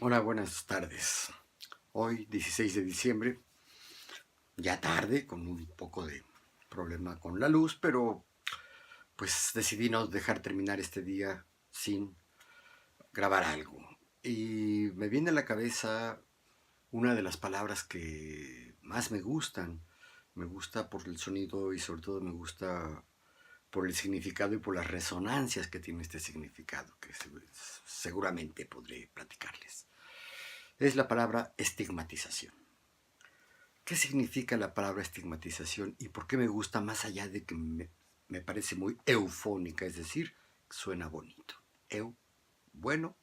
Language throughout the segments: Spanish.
Hola, buenas tardes. Hoy, 16 de diciembre, ya tarde, con un poco de problema con la luz, pero pues decidí no dejar terminar este día sin grabar algo. Y me viene a la cabeza una de las palabras que más me gustan. Me gusta por el sonido y sobre todo me gusta por el significado y por las resonancias que tiene este significado, que seguramente podré platicarles. Es la palabra estigmatización. ¿Qué significa la palabra estigmatización y por qué me gusta más allá de que me parece muy eufónica? Es decir, suena bonito. Bueno,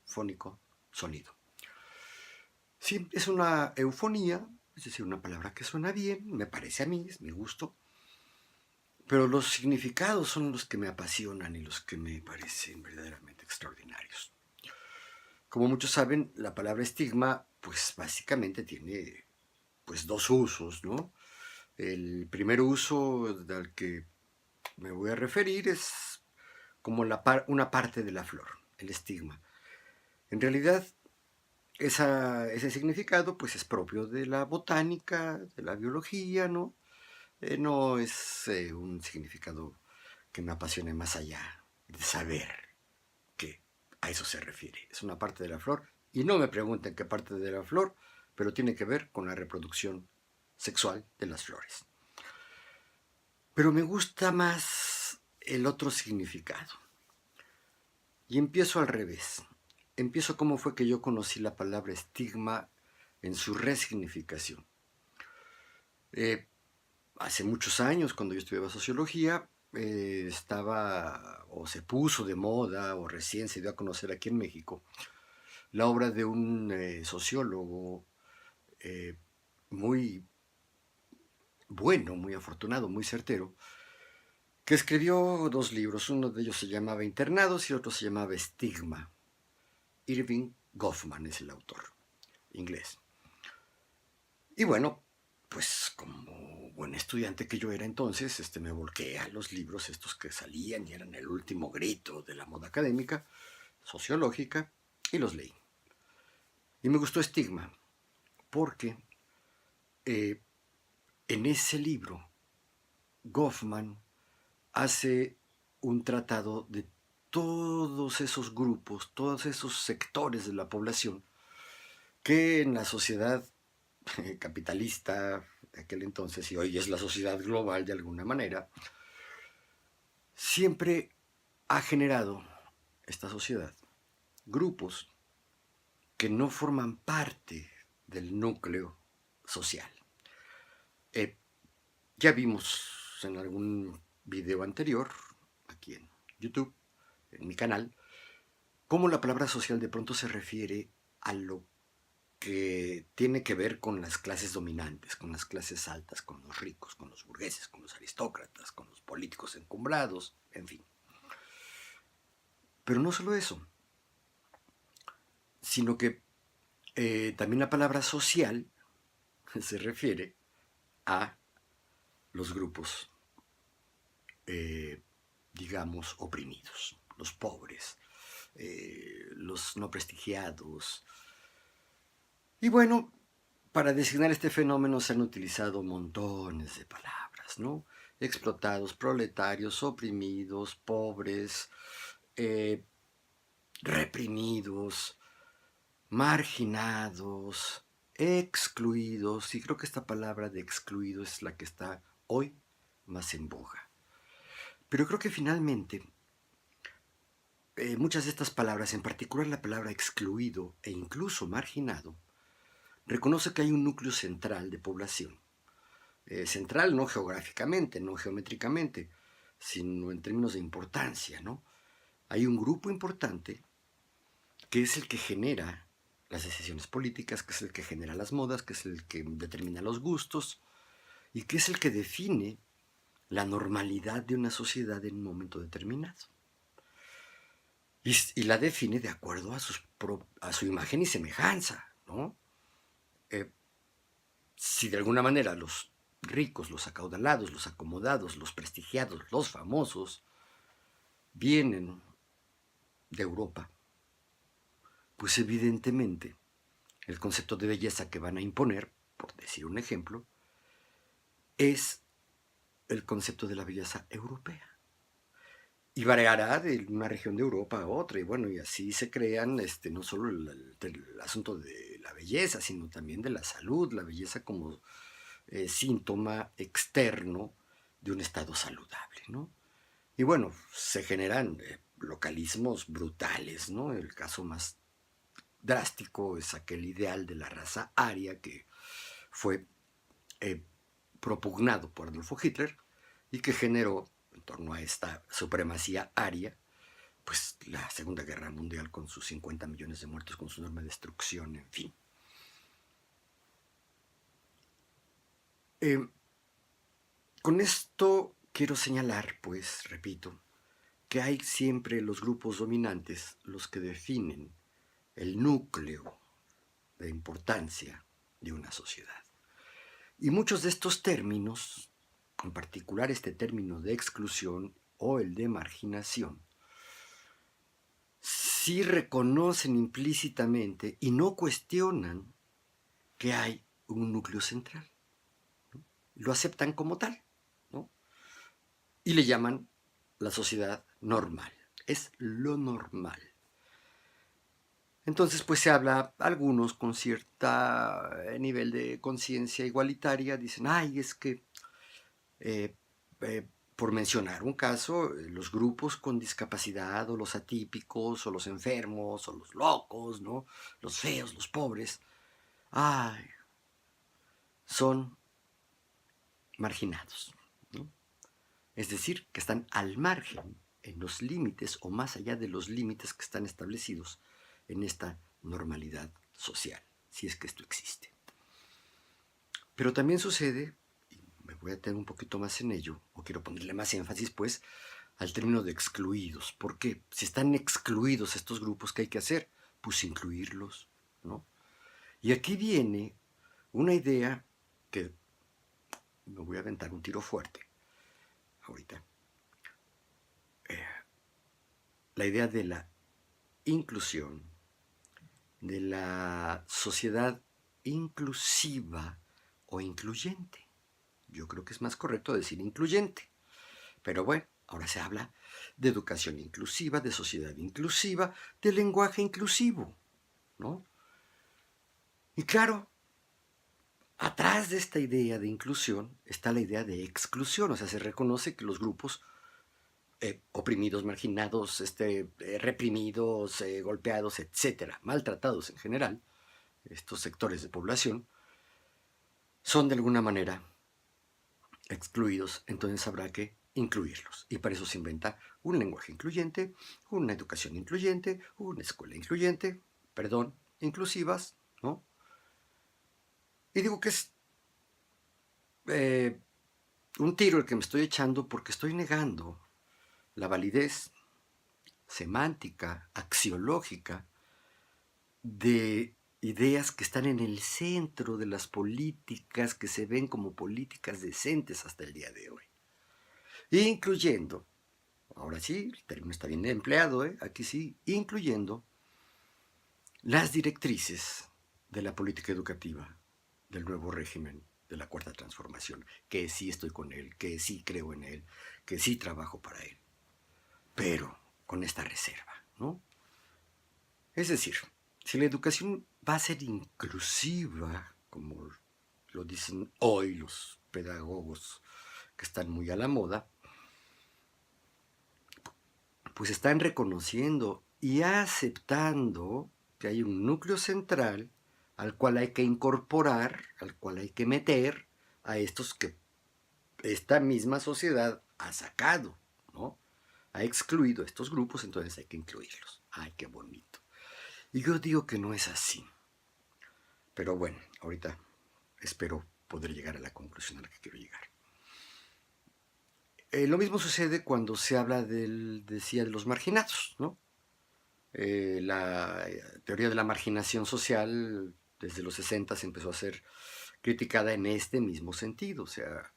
fónico, sonido. Sí, es una eufonía, es decir, una palabra que suena bien, me parece a mí, es mi gusto, pero los significados son los que me apasionan y los que me parecen verdaderamente extraordinarios. Como muchos saben, la palabra estigma, pues básicamente tiene pues dos usos, ¿no? El primer uso al que me voy a referir es como una parte de la flor, el estigma. En realidad, ese significado pues es propio de la botánica, de la biología, ¿no? No es un significado que me apasione más allá de saber que a eso se refiere. Es una parte de la flor y no me pregunten qué parte de la flor, pero tiene que ver con la reproducción sexual de las flores. Pero me gusta más el otro significado. Y empiezo al revés. Empiezo cómo fue que yo conocí la palabra estigma en su resignificación. Eh, Hace muchos años, cuando yo estudiaba sociología, estaba o se puso de moda o recién se dio a conocer aquí en México la obra de un sociólogo eh, muy bueno, muy afortunado, muy certero, que escribió dos libros. Uno de ellos se llamaba Internados y otro se llamaba Estigma. Irving Goffman es el autor, inglés. Y bueno, pues como buen estudiante que yo era entonces, me volqué a los libros estos que salían y eran el último grito de la moda académica, sociológica, y los leí. Y me gustó Estigma, porque eh, en ese libro Goffman hace un tratado de todos esos grupos, todos esos sectores de la población que en la sociedad capitalista de aquel entonces y hoy es la sociedad global de alguna manera, siempre ha generado esta sociedad grupos que no forman parte del núcleo social. Eh, ya vimos en algún video anterior, aquí en YouTube, en mi canal, cómo la palabra social de pronto se refiere a lo que tiene que ver con las clases dominantes, con las clases altas, con los ricos, con los burgueses, con los aristócratas, con los políticos encumbrados, en fin. Pero no solo eso, sino que también la palabra social se refiere a los grupos, eh, digamos, oprimidos, los pobres, los no prestigiados. Y bueno, para designar este fenómeno se han utilizado montones de palabras, ¿no? Explotados, proletarios, oprimidos, pobres, eh, reprimidos, marginados, excluidos, y creo que esta palabra de excluido es la que está hoy más en boga. Pero creo que finalmente muchas de estas palabras, en particular la palabra excluido e incluso marginado, reconoce que hay un núcleo central de población. Central no geográficamente, no geométricamente, sino en términos de importancia, ¿no? Hay un grupo importante que es el que genera las decisiones políticas, que es el que genera las modas, que es el que determina los gustos y que es el que define la normalidad de una sociedad en un momento determinado. Y la define de acuerdo a su imagen y semejanza, ¿no? Eh, si de alguna manera los ricos, los acaudalados, los acomodados, los prestigiados, los famosos, vienen de Europa, pues evidentemente el concepto de belleza que van a imponer, por decir un ejemplo, es el concepto de la belleza europea. Y variará de una región de Europa a otra, y bueno, y así se crean no solo el asunto de la belleza, sino también de la salud, la belleza como síntoma externo de un estado saludable, ¿no? Y bueno, se generan localismos brutales, ¿no? El caso más drástico es aquel ideal de la raza aria que fue eh, propugnado por Adolfo Hitler y que generó, en torno a esta supremacía aria, pues la Segunda Guerra Mundial con sus 50 millones de muertos, con su enorme destrucción, en fin. Eh, con esto quiero señalar, pues, repito, que hay siempre los grupos dominantes los que definen el núcleo de importancia de una sociedad. Y muchos de estos términos, en particular este término de exclusión o el de marginación, sí reconocen implícitamente y no cuestionan que hay un núcleo central. ¿No? Lo aceptan como tal, ¿no? Y le llaman la sociedad normal. Es lo normal. Entonces, pues se habla, algunos con cierto nivel de conciencia igualitaria, dicen, ay, es que, eh, eh, por mencionar un caso, los grupos con discapacidad o los atípicos o los enfermos o los locos, ¿no? Los feos, los pobres, ay, son marginados, ¿no? Es decir, que están al margen, en los límites o más allá de los límites que están establecidos en esta normalidad social, si es que esto existe. Pero también sucede, y me voy a detener un poquito más en ello, o quiero ponerle más énfasis, pues, al término de excluidos. ¿Por qué? Si están excluidos estos grupos, ¿qué hay que hacer? Pues incluirlos, ¿no? Y aquí viene una idea que me voy a aventar un tiro fuerte ahorita. La idea de la inclusión, de la sociedad inclusiva o incluyente. Yo creo que es más correcto decir incluyente. Pero bueno, ahora se habla de educación inclusiva, de sociedad inclusiva, de lenguaje inclusivo, ¿no? Y claro, atrás de esta idea de inclusión está la idea de exclusión, o sea, se reconoce que los grupos oprimidos, marginados, reprimidos, golpeados, etcétera, maltratados en general, estos sectores de población, son de alguna manera excluidos, entonces habrá que incluirlos. Y para eso se inventa un lenguaje incluyente, una educación incluyente, una escuela incluyente, perdón, inclusivas, ¿no? Y digo que es eh, un tiro el que me estoy echando porque estoy negando la validez semántica, axiológica, de ideas que están en el centro de las políticas que se ven como políticas decentes hasta el día de hoy. Incluyendo, ahora sí, el término está bien empleado, aquí sí, incluyendo las directrices de la política educativa del nuevo régimen de la Cuarta Transformación, que sí estoy con él, que sí creo en él, que sí trabajo para él, pero con esta reserva, ¿no? Es decir, si la educación va a ser inclusiva, como lo dicen hoy los pedagogos que están muy a la moda, pues están reconociendo y aceptando que hay un núcleo central al cual hay que incorporar, al cual hay que meter a estos que esta misma sociedad ha sacado, ¿no? Ha excluido a estos grupos, entonces hay que incluirlos. ¡Ay, qué bonito! Y yo digo que no es así. Pero bueno, ahorita espero poder llegar a la conclusión a la que quiero llegar. Lo mismo sucede cuando se habla decía, de los marginados, ¿no? La teoría de la marginación social desde los 60 se empezó a ser criticada en este mismo sentido, o sea,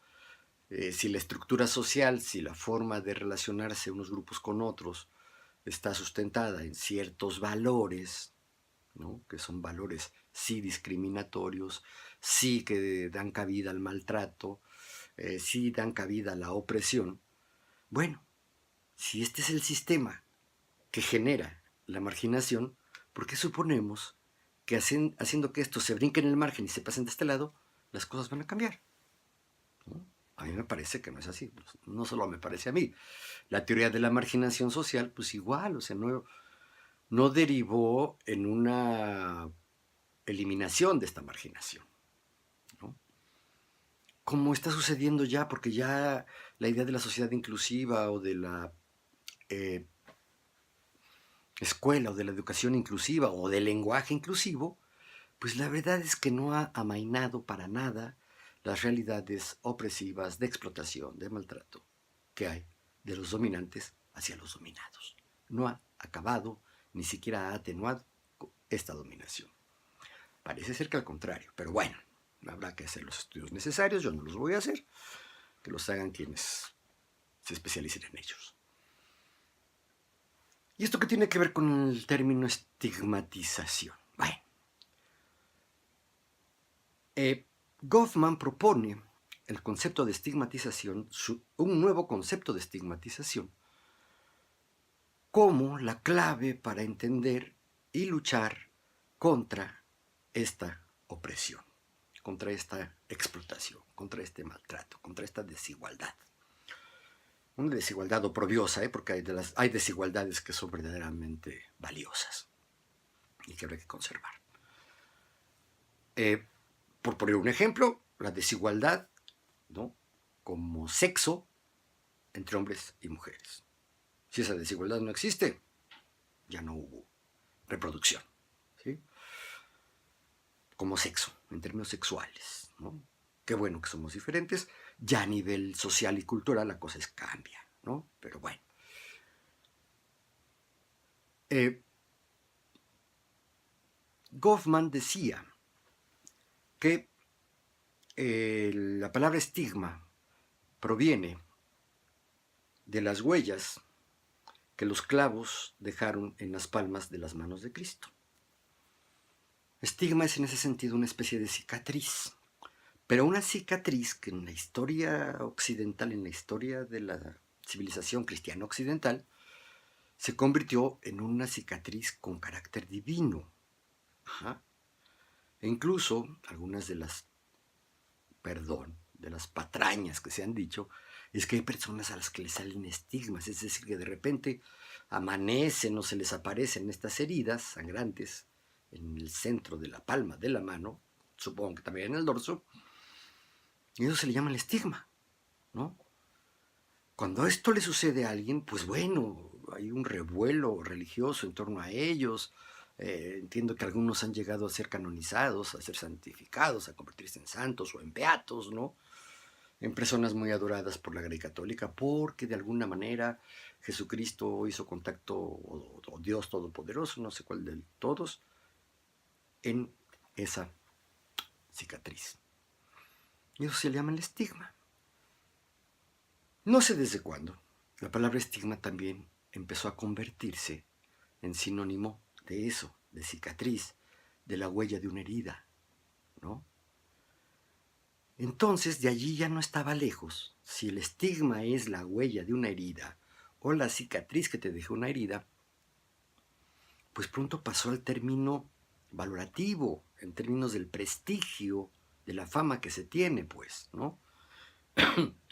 si la estructura social, si la forma de relacionarse unos grupos con otros está sustentada en ciertos valores, ¿no? Que son valores sí discriminatorios, sí que dan cabida al maltrato, sí dan cabida a la opresión. Bueno, si este es el sistema que genera la marginación, ¿por qué suponemos que haciendo que esto se brinque en el margen y se pasen de este lado, las cosas van a cambiar? ¿No? A mí me parece que no es así. No solo me parece a mí. La teoría de la marginación social, pues igual, o sea, no derivó en una eliminación de esta marginación, ¿no? Como está sucediendo ya, porque ya la idea de la sociedad inclusiva o de la eh, escuela o de la educación inclusiva o del lenguaje inclusivo, pues la verdad es que no ha amainado para nada las realidades opresivas de explotación, de maltrato que hay de los dominantes hacia los dominados. No ha acabado, ni siquiera ha atenuado esta dominación. Parece ser que al contrario, pero bueno, habrá que hacer los estudios necesarios, yo no los voy a hacer, que los hagan quienes se especialicen en ellos. ¿Y esto qué tiene que ver con el término estigmatización? Bueno, Goffman propone el concepto de estigmatización, un nuevo concepto de estigmatización, como la clave para entender y luchar contra esta opresión, contra esta explotación, contra este maltrato, contra esta desigualdad. Una desigualdad oprobiosa, porque hay desigualdades que son verdaderamente valiosas y que habrá que conservar. Por poner un ejemplo, la desigualdad, ¿no?, como sexo entre hombres y mujeres. Si esa desigualdad no existe, ya no hubo reproducción, ¿sí? Como sexo, en términos sexuales, ¿no? Qué bueno que somos diferentes, ya a nivel social y cultural la cosa cambia, ¿no? Pero bueno. Goffman decía que la palabra estigma proviene de las huellas que los clavos dejaron en las palmas de las manos de Cristo. Estigma es en ese sentido una especie de cicatriz, pero una cicatriz que en la historia occidental, en la historia de la civilización cristiana occidental, se convirtió en una cicatriz con carácter divino. Ajá. E incluso algunas de las patrañas que se han dicho, es que hay personas a las que les salen estigmas, es decir, que de repente amanecen o se les aparecen estas heridas sangrantes en el centro de la palma de la mano, supongo que también en el dorso, y eso se le llama el estigma, ¿no? Cuando esto le sucede a alguien, pues bueno, hay un revuelo religioso en torno a ellos. Entiendo que algunos han llegado a ser canonizados, a ser santificados, a convertirse en santos o en beatos, ¿no? En personas muy adoradas por la Grey Católica, porque de alguna manera Jesucristo hizo contacto, o Dios Todopoderoso, no sé cuál de todos, en esa cicatriz. Y eso se le llama el estigma. No sé desde cuándo, la palabra estigma también empezó a convertirse en sinónimo de eso, de cicatriz, de la huella de una herida, ¿no? Entonces, de allí ya no estaba lejos. Si el estigma es la huella de una herida o la cicatriz que te dejó una herida, pues pronto pasó al término valorativo, en términos del prestigio, de la fama que se tiene, pues, ¿no?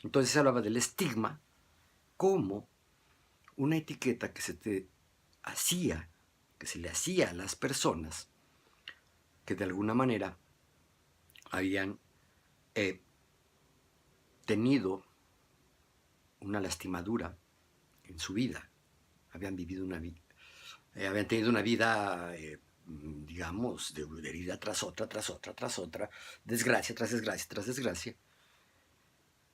Entonces se hablaba del estigma como una etiqueta que se te hacía, que se le hacía a las personas que de alguna manera habían tenido una lastimadura en su vida, habían vivido habían tenido una vida, digamos, de herida tras otra, desgracia tras desgracia, tras desgracia,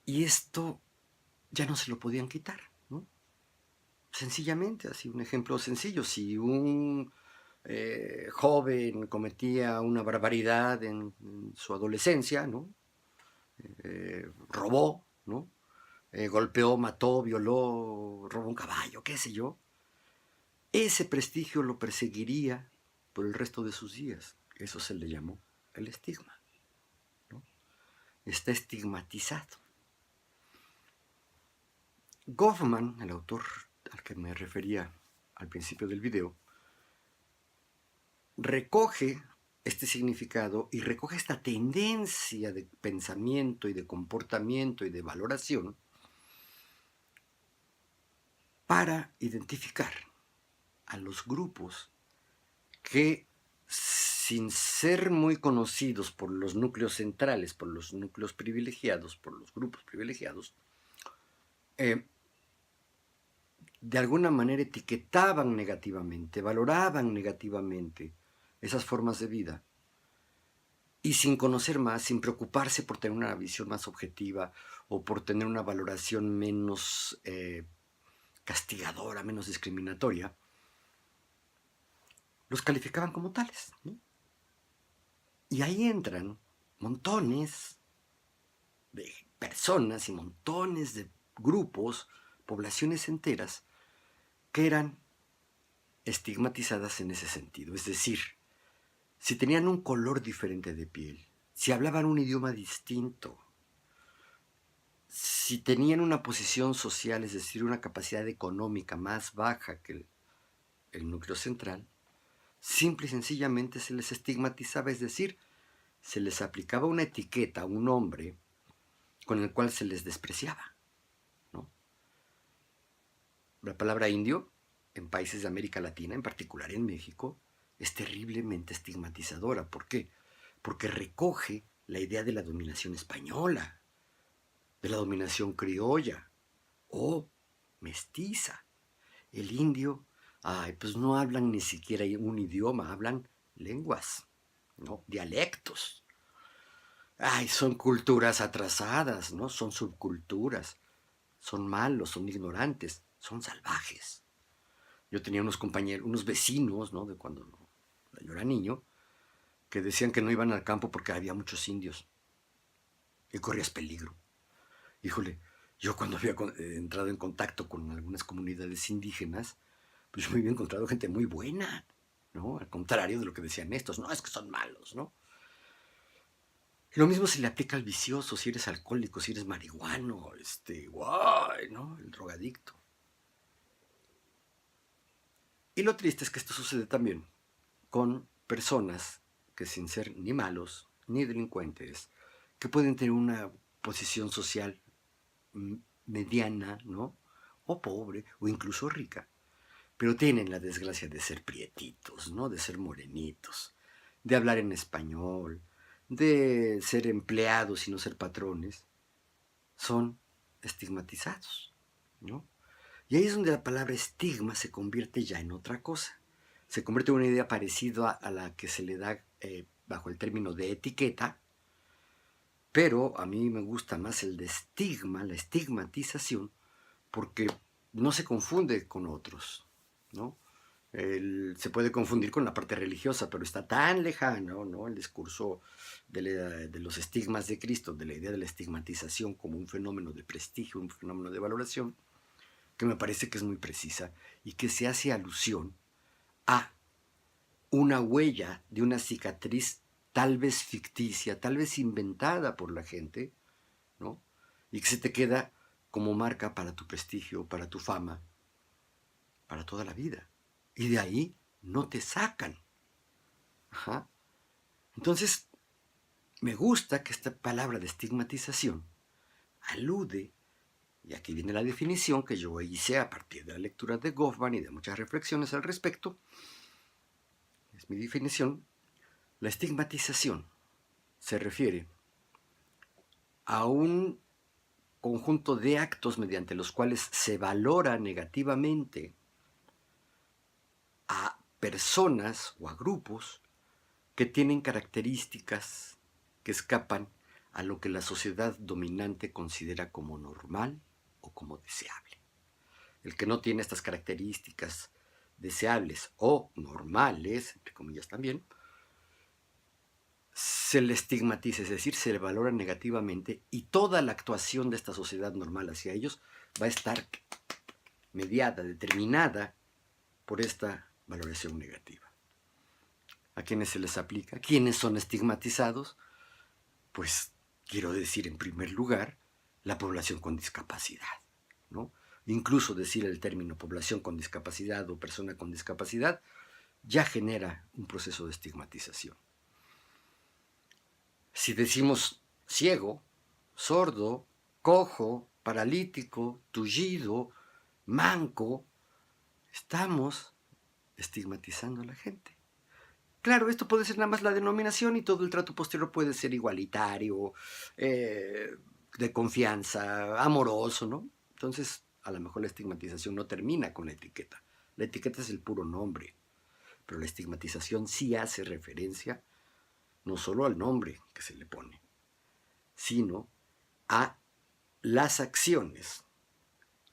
y esto ya no se lo podían quitar, ¿no? Sencillamente, así un ejemplo sencillo, si un joven cometía una barbaridad en su adolescencia, ¿no? Robó, ¿no? Golpeó, mató, violó, robó un caballo, qué sé yo, ese prestigio lo perseguiría por el resto de sus días. Eso se le llamó el estigma, ¿no? Está estigmatizado. Goffman, el autor al que me refería al principio del video, recoge este significado y recoge esta tendencia de pensamiento y de comportamiento y de valoración para identificar a los grupos que, sin ser muy conocidos por los núcleos centrales, por los núcleos privilegiados, por los grupos privilegiados, de alguna manera etiquetaban negativamente, valoraban negativamente esas formas de vida, y sin conocer más, sin preocuparse por tener una visión más objetiva o por tener una valoración menos castigadora, menos discriminatoria, los calificaban como tales, ¿no? Y ahí entran montones de personas y montones de grupos, poblaciones enteras, que eran estigmatizadas en ese sentido. Es decir, si tenían un color diferente de piel, si hablaban un idioma distinto, si tenían una posición social, es decir, una capacidad económica más baja que el núcleo central, simple y sencillamente se les estigmatizaba, es decir, se les aplicaba una etiqueta, un nombre con el cual se les despreciaba, ¿no? La palabra indio, en países de América Latina, en particular en México, es terriblemente estigmatizadora. ¿Por qué? Porque recoge la idea de la dominación española, de la dominación criolla o mestiza. El indio, pues no hablan ni siquiera un idioma, hablan lenguas, ¿no? Dialectos. Son culturas atrasadas, ¿no? Son subculturas, son malos, son ignorantes, son salvajes. Yo tenía unos compañeros, unos vecinos, ¿no? De cuando yo era niño, que decían que no iban al campo porque había muchos indios y corrías peligro. Híjole, yo cuando había entrado en contacto con algunas comunidades indígenas, pues yo me había encontrado gente muy buena, ¿no? Al contrario de lo que decían estos, no, es que son malos, ¿no? Lo mismo se le aplica al vicioso, si eres alcohólico, si eres marihuano, guay, ¿no? El drogadicto. Y lo triste es que esto sucede también con personas que, sin ser ni malos ni delincuentes, que pueden tener una posición social mediana, ¿no? O pobre, o incluso rica, pero tienen la desgracia de ser prietitos, ¿no? De ser morenitos, de hablar en español, de ser empleados y no ser patrones. Son estigmatizados, ¿no? Y ahí es donde la palabra estigma se convierte ya en otra cosa. Se convierte en una idea parecida a la que se le da bajo el término de etiqueta, pero a mí me gusta más el de estigma, la estigmatización, porque no se confunde con otros, ¿no? Se puede confundir con la parte religiosa, pero está tan lejano, ¿no? El discurso de los estigmas de Cristo, de la idea de la estigmatización como un fenómeno de prestigio, un fenómeno de valoración, que me parece que es muy precisa y que se hace alusión a una huella de una cicatriz tal vez ficticia, tal vez inventada por la gente, ¿no? Y que se te queda como marca para tu prestigio, para tu fama, para toda la vida. Y de ahí no te sacan. Ajá. Entonces, me gusta que esta palabra de estigmatización alude, y aquí viene la definición que yo hice a partir de la lectura de Goffman y de muchas reflexiones al respecto. Es mi definición. La estigmatización se refiere a un conjunto de actos mediante los cuales se valora negativamente a personas o a grupos que tienen características que escapan a lo que la sociedad dominante considera como normal o como deseable. El que no tiene estas características deseables o normales, entre comillas también, se le estigmatiza, es decir, se le valora negativamente, y toda la actuación de esta sociedad normal hacia ellos va a estar mediada, determinada por esta valoración negativa. ¿A quiénes se les aplica? ¿Quiénes son estigmatizados? Pues quiero decir, en primer lugar, la población con discapacidad, ¿no? Incluso decir el término población con discapacidad o persona con discapacidad ya genera un proceso de estigmatización. Si decimos ciego, sordo, cojo, paralítico, tullido, manco, estamos estigmatizando a la gente. Claro, esto puede ser nada más la denominación y todo el trato posterior puede ser igualitario, de confianza, amoroso, ¿no? Entonces, a lo mejor la estigmatización no termina con la etiqueta. La etiqueta es el puro nombre, pero la estigmatización sí hace referencia no solo al nombre que se le pone, sino a las acciones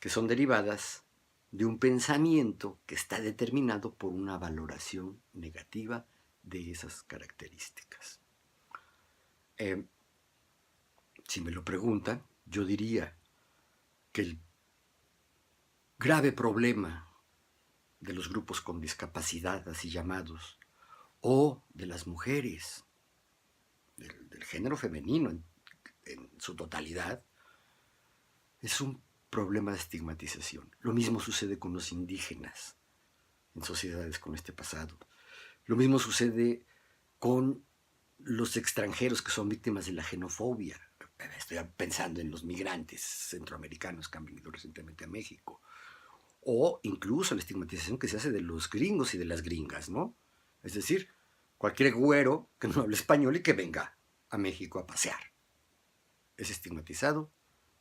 que son derivadas de un pensamiento que está determinado por una valoración negativa de esas características. Si me lo preguntan, yo diría que el grave problema de los grupos con discapacidad, así llamados, o de las mujeres, del género femenino en su totalidad, es un problema de estigmatización. Lo mismo sucede con los indígenas en sociedades con este pasado. Lo mismo sucede con los extranjeros que son víctimas de la xenofobia. Estoy pensando en los migrantes centroamericanos que han venido recientemente a México. O incluso la estigmatización que se hace de los gringos y de las gringas, ¿no? Es decir, cualquier güero que no hable español y que venga a México a pasear es estigmatizado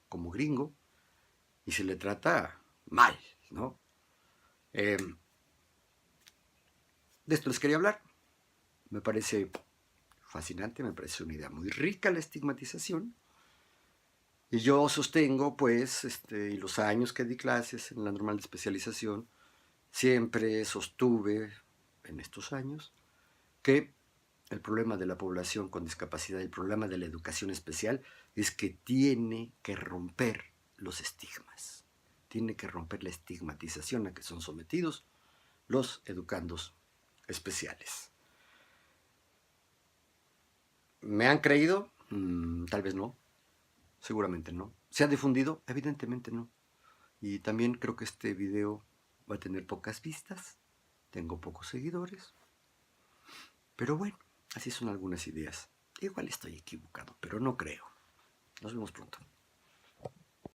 como gringo y se le trata mal, ¿no? De esto les quería hablar. Me parece fascinante, me parece una idea muy rica la estigmatización. Y yo sostengo, pues, y los años que di clases en la normal de especialización, siempre sostuve en estos años que el problema de la población con discapacidad, el problema de la educación especial, es que tiene que romper los estigmas, tiene que romper la estigmatización a que son sometidos los educandos especiales. ¿Me han creído? Tal vez no, seguramente no. ¿Se ha difundido? Evidentemente no. Y también creo que este video va a tener pocas vistas, tengo pocos seguidores, pero bueno, así son algunas ideas. Igual estoy equivocado, pero no creo. Nos vemos pronto.